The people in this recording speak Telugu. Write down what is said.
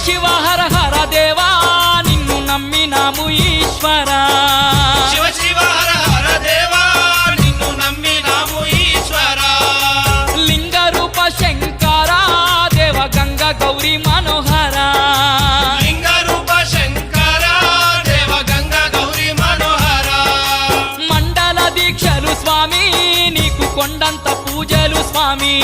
శివ హర హర దేవా నిన్ను నమ్మినాము ఈశ్వరా శివ శివ హర హర దేవా నిన్ను నమ్మినాము ఈశ్వరా లింగ రూప శంకర దేవ గంగ గౌరీ మనోహర లింగ రూప శంకర దేవ గంగ గౌరీ మనోహర మండల దీక్షలు స్వామి నీకు కొండంత పూజలు స్వామి